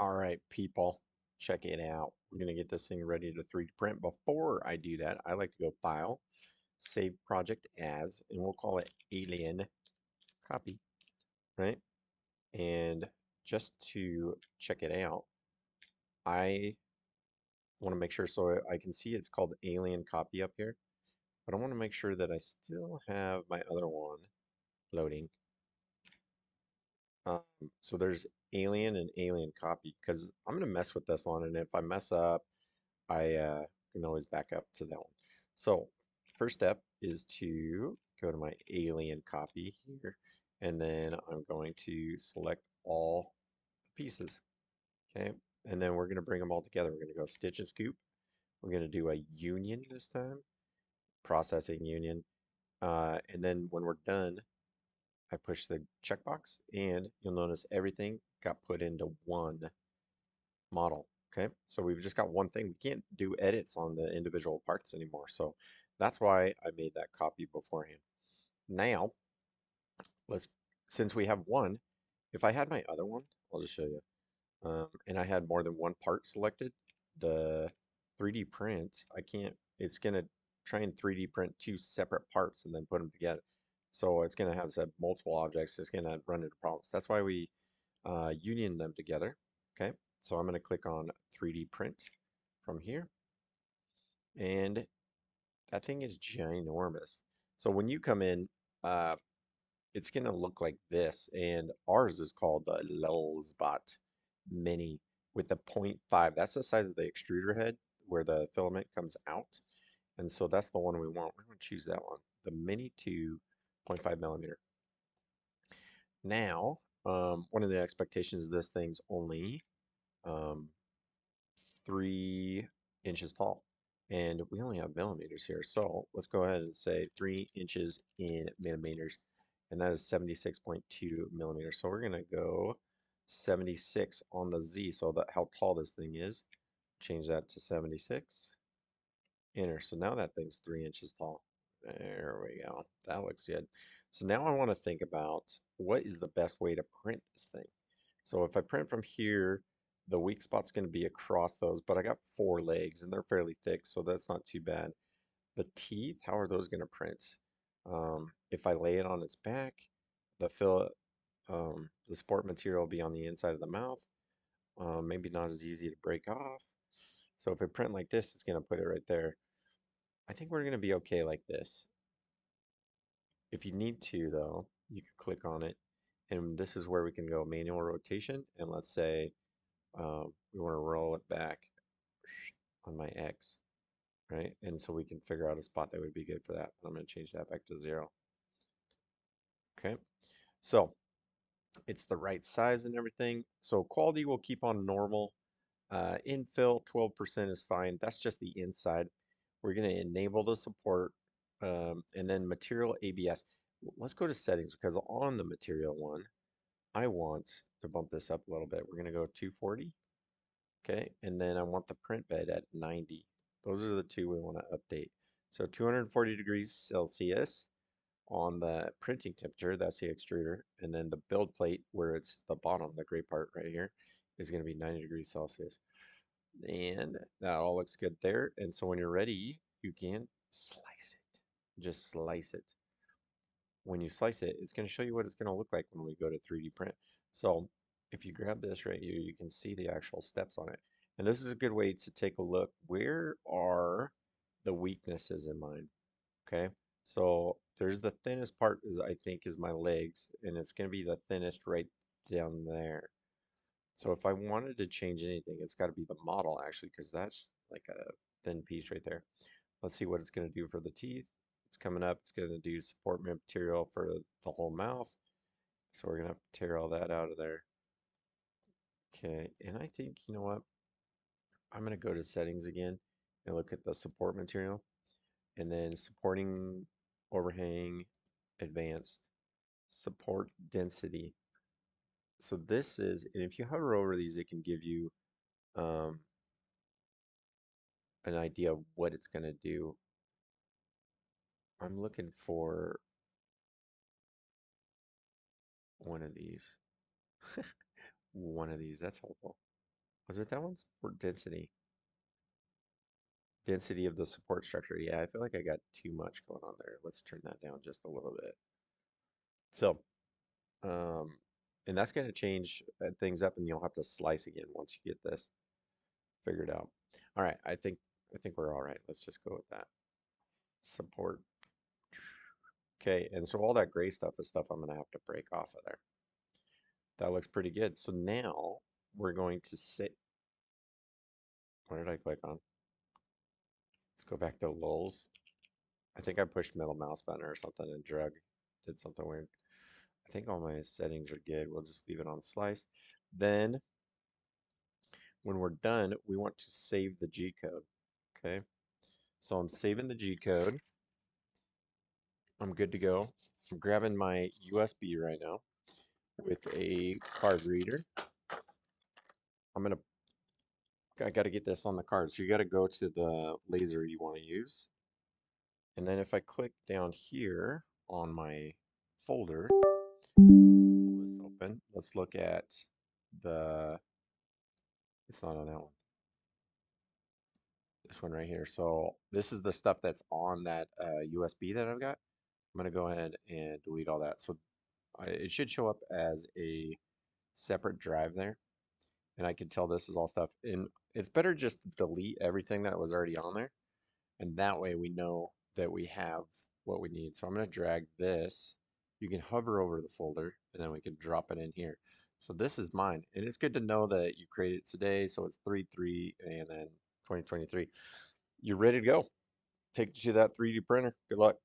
All right, people, check it out. We're going to get this thing ready to 3D print. Before I do that, I like to go File, Save Project As, and we'll call it Alien Copy, right? And just to check it out, I want to make sure so I can see it's called Alien Copy up here, but I want to make sure that I still have my other one loading. Um, so there's Alien and Alien Copy because I'm going to mess with this one, and if I mess up, I can always back up to that one. So first step is to go to my alien copy here, and then I'm going to select all the pieces, okay? And then we're going to bring them all together. We're going to go stitch and scoop. We're going to do a union this time, processing union. And then when we're done, I push the checkbox, and you'll notice everything got put into one model. Okay, so we've just got one thing. We can't do edits on the individual parts anymore. So that's why I made that copy beforehand. Now, let's, since we have one, if I had my other one, I'll just show you, and I had more than one part selected, the 3D print, I can't, it's going to try and 3D print two separate parts and then put them together. So it's going to have multiple objects. It's going to run into problems. That's why we union them together. Okay, so I'm going to click on 3D print from here, and that thing is ginormous. So when you come in, uh, it's going to look like this, and ours is called the Lulzbot Mini with the 0.5. That's the size of the extruder head where the filament comes out, and so that's the one we want. We're going to choose that one, the Mini 2.5 millimeter. Now, one of the expectations is this thing's only um, 3 inches tall. And we only have millimeters here. So let's go ahead and say 3 inches in millimeters. And that is 76.2 millimeters. So we're going to go 76 on the Z. So that how tall this thing is. Change that to 76. Enter. So now that thing's 3 inches tall. There we go. That looks good. So now I want to think about what is the best way to print this thing. So if I print from here, the weak spot's going to be across those, but I got 4 legs and they're fairly thick, so that's not too bad. The teeth, how are those going to print? If I lay it on its back, the support material will be on the inside of the mouth. Maybe not as easy to break off. So if I print like this, it's going to put it right there. I think we're going to be okay like this. If you need to, though, you can click on it, and this is where we can go manual rotation, and let's say we want to roll it back on my X, right? And so we can figure out a spot that would be good for that. I'm going to change that back to 0. Okay, so it's the right size and everything. So quality will keep on normal. Infill 12% is fine. That's just the inside. We're going to enable the support, and then material ABS. Let's go to settings because on the material one, I want to bump this up a little bit. We're going to go 240. Okay, and then I want the print bed at 90. Those are the two we want to update. So 240 degrees Celsius on the printing temperature, that's the extruder, and then the build plate where it's the bottom, the gray part right here, is going to be 90 degrees Celsius. And that all looks good there. And so when you're ready, you can slice it. Just slice it. When you slice it, it's going to show you what it's going to look like when we go to 3D print. So if you grab this right here, you can see the actual steps on it. And this is a good way to take a look. Where are the weaknesses in mine? Okay. So there's the thinnest part is I think is my legs, and it's going to be the thinnest right down there. So if I wanted to change anything, it's got to be the model actually, because that's like a thin piece right there. Let's see what it's going to do for the teeth. It's coming up. It's going to do support material for the whole mouth. So we're going to have to tear all that out of there. Okay, and I think, you know what? I'm going to go to settings again and look at the support material. And then supporting overhang, advanced, support density. So this is, and if you hover over these, it can give you um, an idea of what it's going to do. I'm looking for one of these. One of these, that's helpful. Was it that one? Support density. Density of the support structure. Yeah, I feel like I got too much going on there. Let's turn that down just a little bit. So, um, and that's going to change things up, and you'll have to slice again once you get this figured out. All right, I think we're all right. Let's just go with that. Support. Okay, and so all that gray stuff is stuff I'm going to have to break off of there. That looks pretty good. So now we're going to say, what did I click on? Let's go back to lulls. I think I pushed middle mouse button or something and did something weird. I think all my settings are good. We'll just leave it on slice. Then when we're done, we want to save the G code. Okay. So I'm saving the G code. I'm good to go. I'm grabbing my USB right now with a card reader. I got to get this on the card. So you got to go to the laser you want to use. And then if I click down here on my folder, pull this open. Let's look at the, it's not on that one, this one right here. So this is the stuff that's on that USB that I've got. I'm going to go ahead and delete all that. So it should show up as a separate drive there. And I can tell this is all stuff. And it's better just to delete everything that was already on there. And that way we know that we have what we need. So I'm going to drag this. You can hover over the folder and then we can drop it in here. So this is mine. And it's good to know that you created it today. So it's 3/3 and then 2023. You're ready to go. Take you to that 3D printer. Good luck.